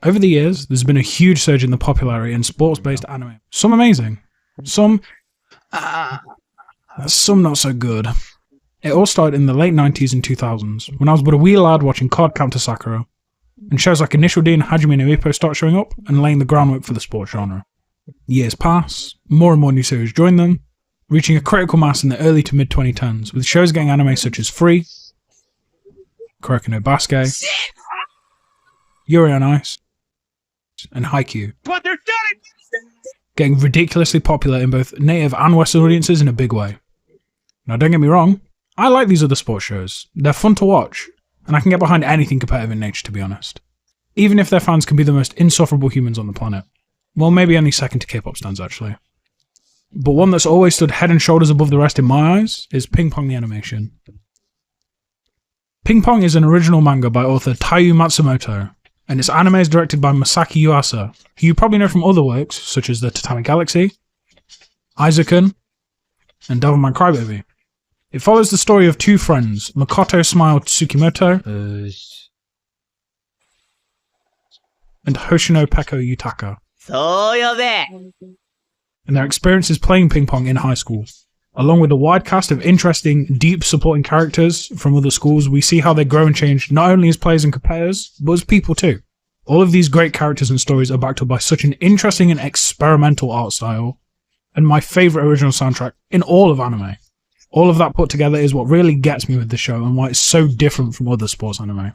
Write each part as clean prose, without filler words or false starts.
Over the years, there's been a huge surge in the popularity in sports-based anime. Some amazing, some not so good. It all started in the late 90s and 2000s, when I was but a wee lad watching Card Captor Sakura, and shows like Initial D and Hajime no Ippo start showing up and laying the groundwork for the sports genre. Years pass, more and more new series join them, reaching a critical mass in the early to mid-2010s, with shows getting anime such as Free, Kuroko no Basket, Yuri on Ice, and Haikyuu. But they're done! Getting ridiculously popular in both native and Western audiences in a big way. Now don't get me wrong, I like these other sports shows. They're fun to watch, and I can get behind anything competitive in nature, to be honest. Even if their fans can be the most insufferable humans on the planet. Well, maybe only second to K-pop stans, actually. But one that's always stood head and shoulders above the rest in my eyes is Pong the Animation. Pong is an original manga by author Taiyu Matsumoto, and its anime is directed by Masaki Yuasa, who you probably know from other works such as The Tatami Galaxy, Isaac-kun, and Devilman Crybaby. It follows the story of two friends, Makoto Smile Tsukimoto and Hoshino Peko Yutaka, and their experiences playing ping pong in high school. Along with a wide cast of interesting, deep supporting characters from other schools, we see how they grow and change not only as players and competitors, but as people too. All of these great characters and stories are backed up by such an interesting and experimental art style, and my favourite original soundtrack in all of anime. All of that put together is what really gets me with the show and why it's so different from other sports anime.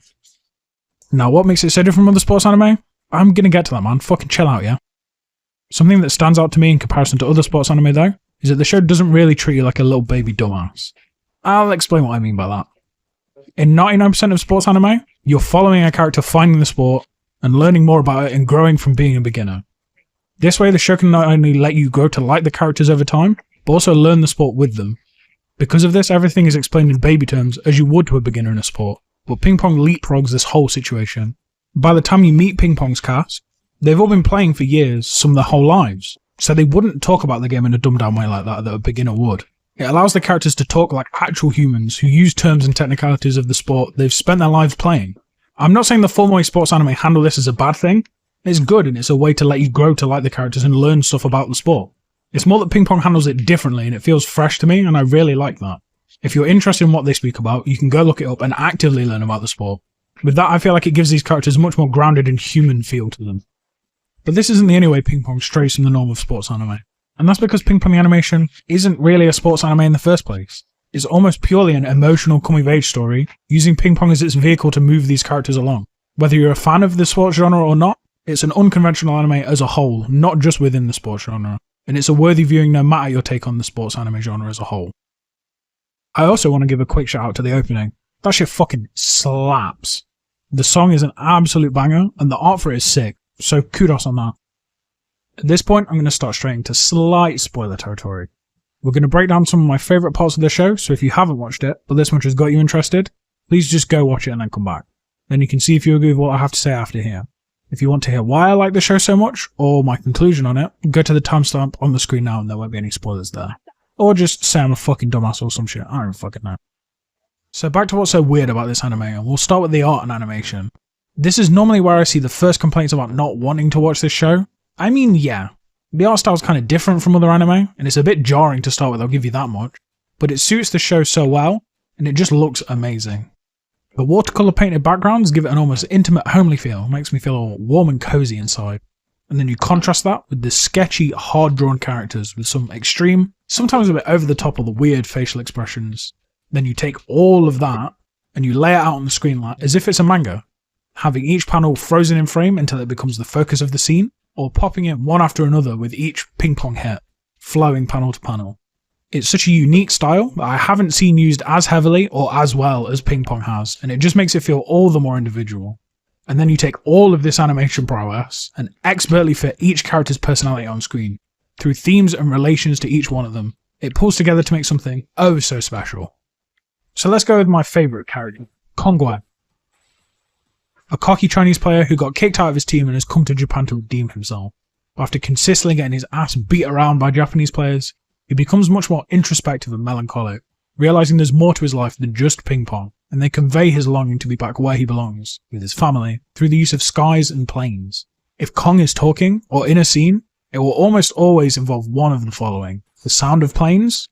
Now, what makes it so different from other sports anime? I'm gonna get to that, man. Fucking chill out, yeah? Something that stands out to me in comparison to other sports anime, though, is that the show doesn't really treat you like a little baby dumbass. I'll explain what I mean by that. In 99% of sports anime, you're following a character finding the sport and learning more about it and growing from being a beginner. This way, the show can not only let you grow to like the characters over time, but also learn the sport with them. Because of this, everything is explained in baby terms as you would to a beginner in a sport, but Ping Pong leapfrogs this whole situation. By the time you meet Ping Pong's cast, they've all been playing for years, some of their whole lives, so they wouldn't talk about the game in a dumbed down way like that a beginner would. It allows the characters to talk like actual humans who use terms and technicalities of the sport they've spent their lives playing. I'm not saying the formal way sports anime handle this as a bad thing. It's good, and it's a way to let you grow to like the characters and learn stuff about the sport. It's more that Ping Pong handles it differently, and it feels fresh to me, and I really like that. If you're interested in what they speak about, you can go look it up and actively learn about the sport. With that, I feel like it gives these characters a much more grounded and human feel to them. But this isn't the only way Ping Pong strays from the norm of sports anime. And that's because Ping Pong the Animation isn't really a sports anime in the first place. It's almost purely an emotional coming-of-age story, using Ping Pong as its vehicle to move these characters along. Whether you're a fan of the sports genre or not, it's an unconventional anime as a whole, not just within the sports genre. And it's a worthy viewing no matter your take on the sports anime genre as a whole. I also want to give a quick shout out to the opening. That shit fucking slaps. The song is an absolute banger, and the art for it is sick, so kudos on that. At this point, I'm going to start straight into slight spoiler territory. We're going to break down some of my favourite parts of the show, so if you haven't watched it, but this much has got you interested, please just go watch it and then come back. Then you can see if you agree with what I have to say after here. If you want to hear why I like the show so much, or my conclusion on it, go to the timestamp on the screen now and there won't be any spoilers there. Or just say I'm a fucking dumbass or some shit, I don't fucking know. So back to what's so weird about this anime, and we'll start with the art and animation. This is normally where I see the first complaints about not wanting to watch this show. I mean, yeah, the art style is kind of different from other anime, and it's a bit jarring to start with, I'll give you that much. But it suits the show so well, and it just looks amazing. The watercolour painted backgrounds give it an almost intimate, homely feel, makes me feel all warm and cozy inside. And then you contrast that with the sketchy, hard-drawn characters with some extreme, sometimes a bit over the top of the weird facial expressions. Then you take all of that, and you lay it out on the screen as if it's a manga, having each panel frozen in frame until it becomes the focus of the scene, or popping it one after another with each Ping Pong hit, flowing panel to panel. It's such a unique style that I haven't seen used as heavily or as well as Ping Pong has, and it just makes it feel all the more individual. And then you take all of this animation prowess and expertly fit each character's personality on screen, through themes and relations to each one of them. It pulls together to make something oh so special. So let's go with my favourite character, Kongguai. A cocky Chinese player who got kicked out of his team and has come to Japan to redeem himself. After consistently getting his ass beat around by Japanese players, he becomes much more introspective and melancholic, realising there's more to his life than just ping pong, and they convey his longing to be back where he belongs, with his family, through the use of skies and planes. If Kong is talking, or in a scene, it will almost always involve one of the following: the sound of planes,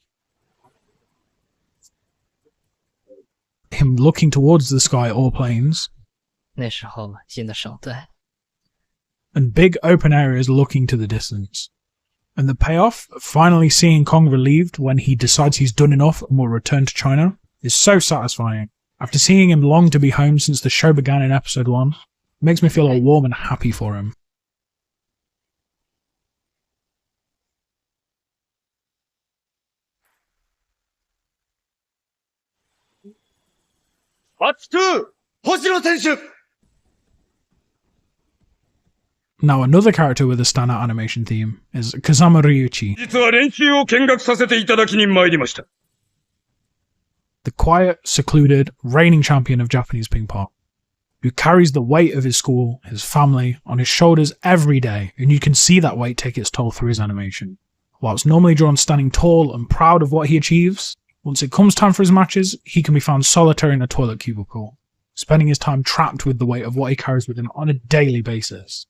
him looking towards the sky or planes, 那时候新的手段 and big open areas looking to the distance. And the payoff, finally seeing Kong relieved when he decides he's done enough and will return to China, is so satisfying. After seeing him long to be home since the show began in episode 1, it makes me feel all warm and happy for him. Now another character with a standout animation theme is Kazama Ryuichi, 実は練習を見学させていただきに参りました。 the quiet, secluded, reigning champion of Japanese ping pong, who carries the weight of his school, his family, on his shoulders every day, and you can see that weight take its toll through his animation. Whilst normally drawn standing tall and proud of what he achieves, once it comes time for his matches, he can be found solitary in a toilet cubicle, spending his time trapped with the weight of what he carries with him on a daily basis.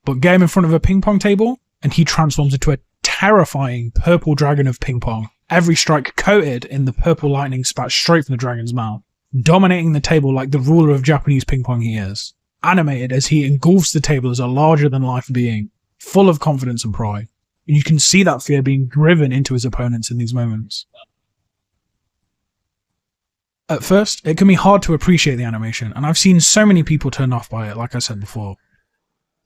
But get him in front of a ping pong table, and he transforms into a terrifying purple dragon of ping pong, every strike coated in the purple lightning spat straight from the dragon's mouth, dominating the table like the ruler of Japanese ping pong he is, animated as he engulfs the table as a larger-than-life being, full of confidence and pride, and you can see that fear being driven into his opponents in these moments. At first, it can be hard to appreciate the animation, and I've seen so many people turned off by it, like I said before.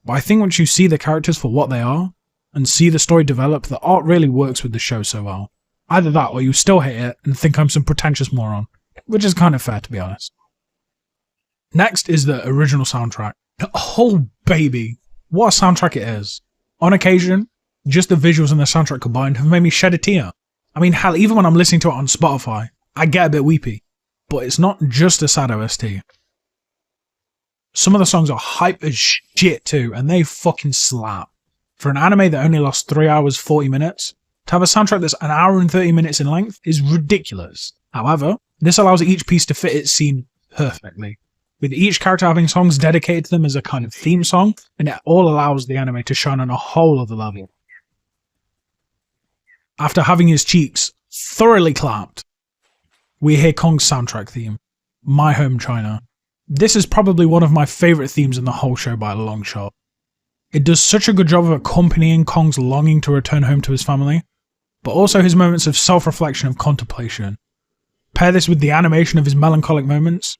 But I think once you see the characters for what they are, and see the story develop, the art really works with the show so well. Either that, or you still hate it and think I'm some pretentious moron, which is kind of fair to be honest. Next is the original soundtrack. Oh baby, what a soundtrack it is. On occasion, just the visuals and the soundtrack combined have made me shed a tear. I mean hell, even when I'm listening to it on Spotify, I get a bit weepy. But it's not just a sad OST. Some of the songs are hype as shit too, and they fucking slap. For an anime that only lasts 3 hours 40 minutes, to have a soundtrack that's an hour and 30 minutes in length is ridiculous. However, this allows each piece to fit its scene perfectly, with each character having songs dedicated to them as a kind of theme song, and it all allows the anime to shine on a whole other level. After having his cheeks thoroughly clapped, we hear Kong's soundtrack theme, My Home China. This is probably one of my favourite themes in the whole show by a long shot. It does such a good job of accompanying Kong's longing to return home to his family, but also his moments of self-reflection and contemplation. Pair this with the animation of his melancholic moments,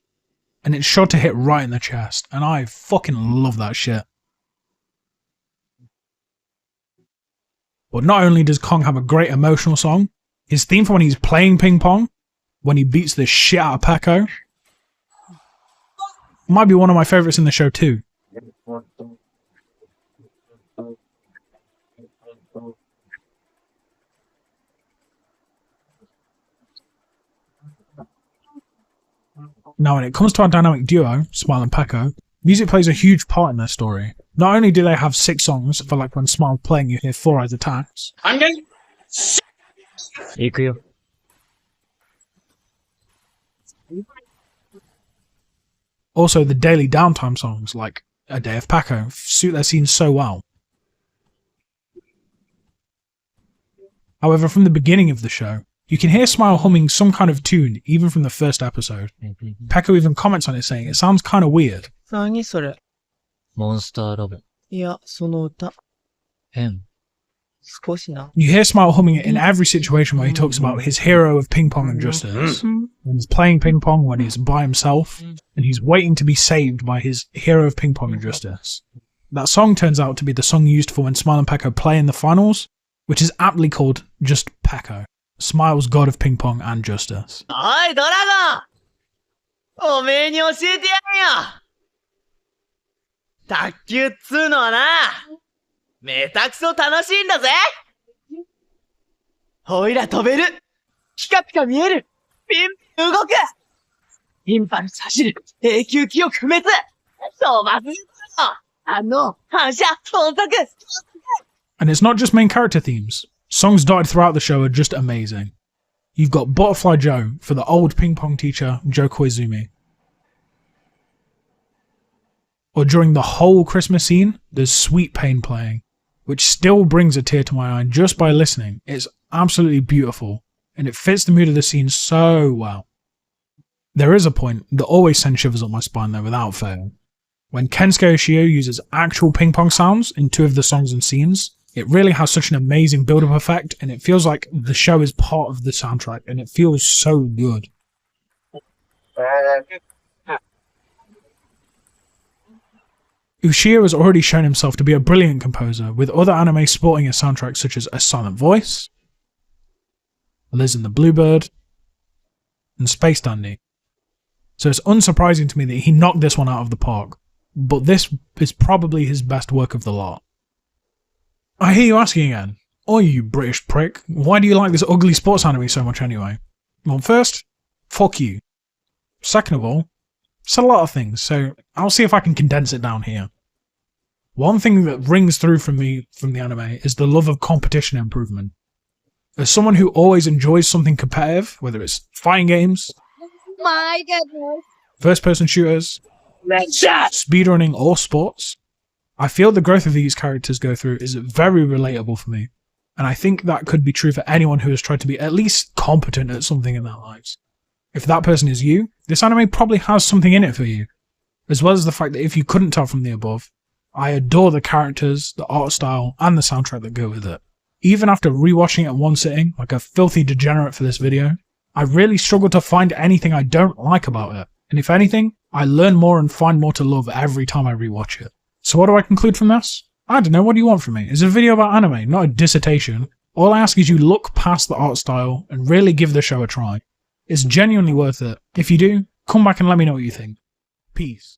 and it's sure to hit right in the chest, and I fucking love that shit. But not only does Kong have a great emotional song, his theme for when he's playing ping pong, when he beats the shit out of Peko, might be one of my favourites in the show too. Now when it comes to our dynamic duo, Smile and Peko, music plays a huge part in their story. Not only do they have 6 songs, for like when Smile's playing you hear 4 eyes attacks. I'm getting... 行くよ Also, the daily downtime songs, like A Day of Peko, suit their scenes so well. However, from the beginning of the show, you can hear Smile humming some kind of tune, even from the first episode. Peko even comments on it, saying it sounds kind of weird. 何それモンスターラブいや、その歌変少しな You hear Smile humming it in every situation where he talks about his hero of ping pong and justice. When he's playing ping pong, when he's by himself, and he's waiting to be saved by his hero of ping pong and justice. That song turns out to be the song used for when Smile and Peko play in the finals, which is aptly called just Peko, Smile's god of ping pong and justice. おいドラゴンおめえに教えてやるよ卓球っつうのはなめたくそ楽しいんだぜほいら飛べるピカピカ見えるピンピン動くインパルス走る永久記憶不滅飛ばす反応反射音速 And it's not just main character themes. Songs dotted throughout the show are just amazing. you've got Butterfly Joe for the old ping pong teacher Joe Koizumi. Or during the whole Christmas scene, there's Sweet Pain playing, which still brings a tear to my eye just by listening. It's absolutely beautiful, and it fits the mood of the scene so well. There is a point that always sends shivers up my spine though without fail. When Kensuke Yoshio uses actual ping pong sounds in 2 of the songs and scenes, it really has such an amazing build-up effect, and it feels like the show is part of the soundtrack, and it feels so good. Ushio has already shown himself to be a brilliant composer, with other anime sporting a soundtrack such as A Silent Voice, Liz and the Bluebird, and Space Dandy. So it's unsurprising to me that he knocked this one out of the park, but this is probably his best work of the lot. I hear you asking again, "Oh, you British prick, why do you like this ugly sports anime so much anyway?" Well, first, fuck you. Second of all, it's a lot of things, so I'll see if I can condense it down here. One thing that rings through from me from the anime is the love of competition improvement. As someone who always enjoys something competitive, whether it's fighting games, My goodness. first-person shooters, speedrunning, or sports, I feel the growth of these characters go through is very relatable for me, and I think that could be true for anyone who has tried to be at least competent at something in their lives. If that person is you, this anime probably has something in it for you, as well as the fact that if you couldn't tell from the above, I adore the characters, the art style, and the soundtrack that go with it. Even after rewatching it in one sitting, like a filthy degenerate for this video, I really struggle to find anything I don't like about it, and if anything, I learn more and find more to love every time I rewatch it. So what do I conclude from this? I don't know, what do you want from me? It's a video about anime, not a dissertation. All I ask is you look past the art style and really give the show a try. It's genuinely worth it. If you do, come back and let me know what you think. Peace.